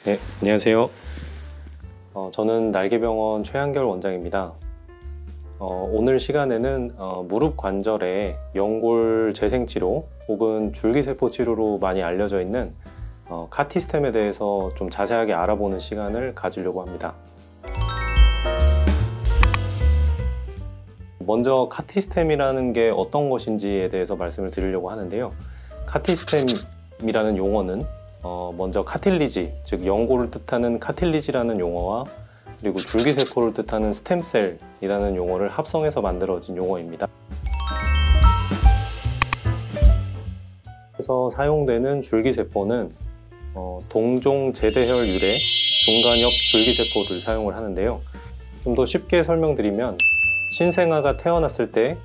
네, 안녕하세요. 저는 날개병원 최한결 원장입니다. 오늘 시간에는 무릎 관절의 연골 재생치료 혹은 줄기세포 치료로 많이 알려져 있는 카티스템에 대해서 좀 자세하게 알아보는 시간을 가지려고 합니다. 먼저 카티스템이라는 게 어떤 것인지에 대해서 말씀을 드리려고 하는데요. 카티스템이라는 용어는 먼저 카틸리지, 즉 연골을 뜻하는 카틸리지라는 용어와 그리고 줄기세포를 뜻하는 스템셀이라는 용어를 합성해서 만들어진 용어입니다. 그래서 사용되는 줄기세포는 동종 제대혈 유래 중간엽 줄기세포를 사용을 하는데요. 좀 더 쉽게 설명드리면 신생아가 태어났을 때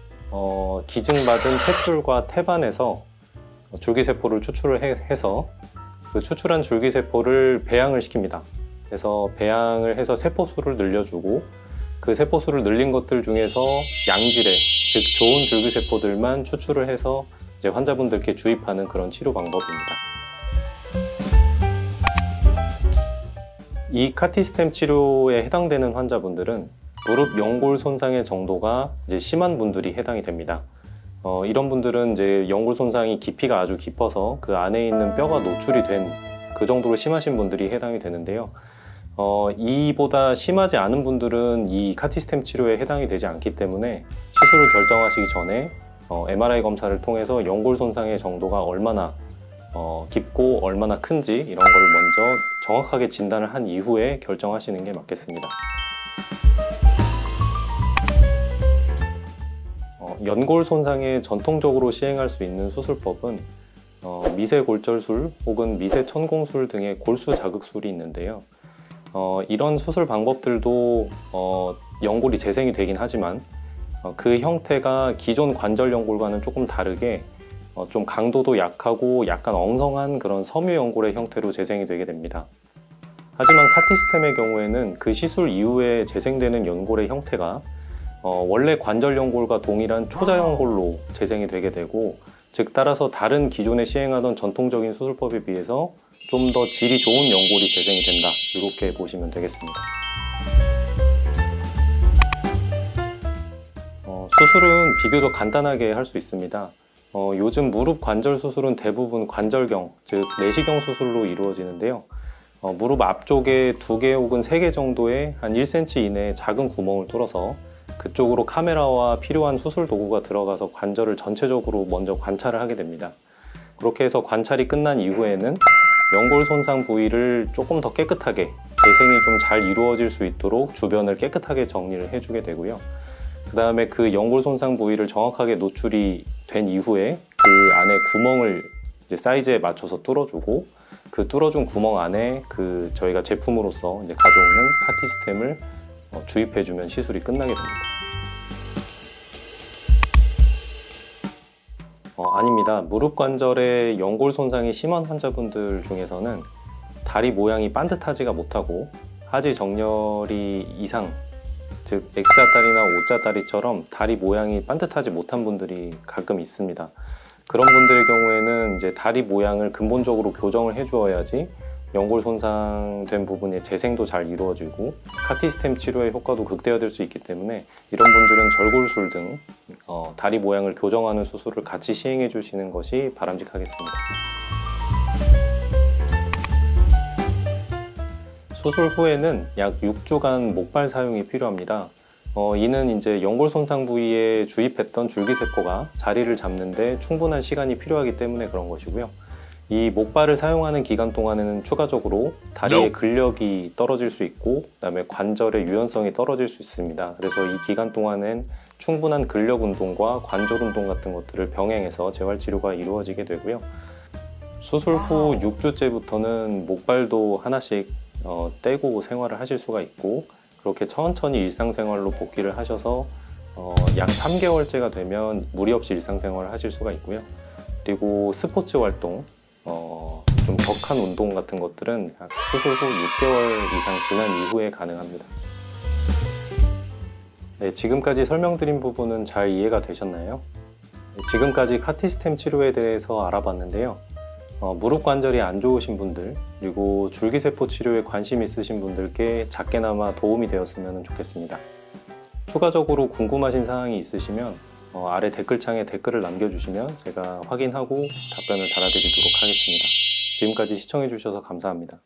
기증받은 탯줄과 태반에서 줄기세포를 추출을 해서 그 추출한 줄기세포를 배양을 시킵니다. 그래서 배양을 해서 세포수를 늘려주고 그 세포수를 늘린 것들 중에서 양질의, 즉 좋은 줄기세포들만 추출을 해서 이제 환자분들께 주입하는 그런 치료 방법입니다. 이 카티스템 치료에 해당되는 환자분들은 무릎 연골 손상의 정도가 이제 심한 분들이 해당이 됩니다. 이런 분들은 이제 연골 손상이 깊이가 아주 깊어서 그 안에 있는 뼈가 노출이 된 그 정도로 심하신 분들이 해당이 되는데요. 이보다 심하지 않은 분들은 이 카티스템 치료에 해당이 되지 않기 때문에 시술을 결정하시기 전에 MRI 검사를 통해서 연골 손상의 정도가 얼마나 깊고 얼마나 큰지 이런 거를 먼저 정확하게 진단을 한 이후에 결정하시는 게 맞겠습니다. 연골 손상에 전통적으로 시행할 수 있는 수술법은 미세골절술 혹은 미세천공술 등의 골수 자극술이 있는데요. 이런 수술 방법들도 연골이 재생이 되긴 하지만 그 형태가 기존 관절 연골과는 조금 다르게 좀 강도도 약하고 약간 엉성한 그런 섬유 연골의 형태로 재생이 되게 됩니다. 하지만 카티스템의 경우에는 그 시술 이후에 재생되는 연골의 형태가 원래 관절 연골과 동일한 초자 연골로 재생이 되게 되고, 즉 따라서 다른 기존에 시행하던 전통적인 수술법에 비해서 좀 더 질이 좋은 연골이 재생이 된다, 이렇게 보시면 되겠습니다. 수술은 비교적 간단하게 할 수 있습니다. 요즘 무릎 관절 수술은 대부분 관절경, 즉 내시경 수술로 이루어지는데요. 무릎 앞쪽에 2개 혹은 3개 정도의 한 1cm 이내의 작은 구멍을 뚫어서 그쪽으로 카메라와 필요한 수술 도구가 들어가서 관절을 전체적으로 먼저 관찰을 하게 됩니다. 그렇게 해서 관찰이 끝난 이후에는 연골 손상 부위를 조금 더 깨끗하게, 재생이 좀 잘 이루어질 수 있도록 주변을 깨끗하게 정리를 해주게 되고요. 그 다음에 그 연골 손상 부위를 정확하게 노출이 된 이후에 그 안에 구멍을 이제 사이즈에 맞춰서 뚫어주고, 그 뚫어준 구멍 안에 그 저희가 제품으로서 이제 가져오는 카티스템을 주입해주면 시술이 끝나게 됩니다. 아닙니다. 무릎 관절의 연골 손상이 심한 환자분들 중에서는 다리 모양이 반듯하지가 못하고 하지 정렬이 이상, 즉 X자다리나 O자다리처럼 다리 모양이 반듯하지 못한 분들이 가끔 있습니다. 그런 분들의 경우에는 이제 다리 모양을 근본적으로 교정을 해주어야지 연골 손상된 부분의 재생도 잘 이루어지고 카티스템 치료의 효과도 극대화될 수 있기 때문에 이런 분들은 절골술 등 다리 모양을 교정하는 수술을 같이 시행해 주시는 것이 바람직하겠습니다. 수술 후에는 약 6주간 목발 사용이 필요합니다. 이는 이제 연골 손상 부위에 주입했던 줄기세포가 자리를 잡는데 충분한 시간이 필요하기 때문에 그런 것이고요. 이 목발을 사용하는 기간 동안에는 추가적으로 다리의 근력이 떨어질 수 있고 그다음에 관절의 유연성이 떨어질 수 있습니다. 그래서 이 기간 동안엔 충분한 근력 운동과 관절 운동 같은 것들을 병행해서 재활치료가 이루어지게 되고요. 수술 후 6주째부터는 목발도 하나씩 떼고 생활을 하실 수가 있고, 그렇게 천천히 일상생활로 복귀를 하셔서 약 3개월째가 되면 무리 없이 일상생활을 하실 수가 있고요. 그리고 스포츠 활동, 좀 격한 운동 같은 것들은 수술 후 6개월 이상 지난 이후에 가능합니다. 네, 지금까지 설명드린 부분은 잘 이해가 되셨나요? 지금까지 카티스템 치료에 대해서 알아봤는데요. 무릎 관절이 안 좋으신 분들, 그리고 줄기세포 치료에 관심 있으신 분들께 작게나마 도움이 되었으면 좋겠습니다. 추가적으로 궁금하신 사항이 있으시면 아래 댓글창에 댓글을 남겨주시면 제가 확인하고 답변을 달아드리도록 하겠습니다. 지금까지 시청해주셔서 감사합니다.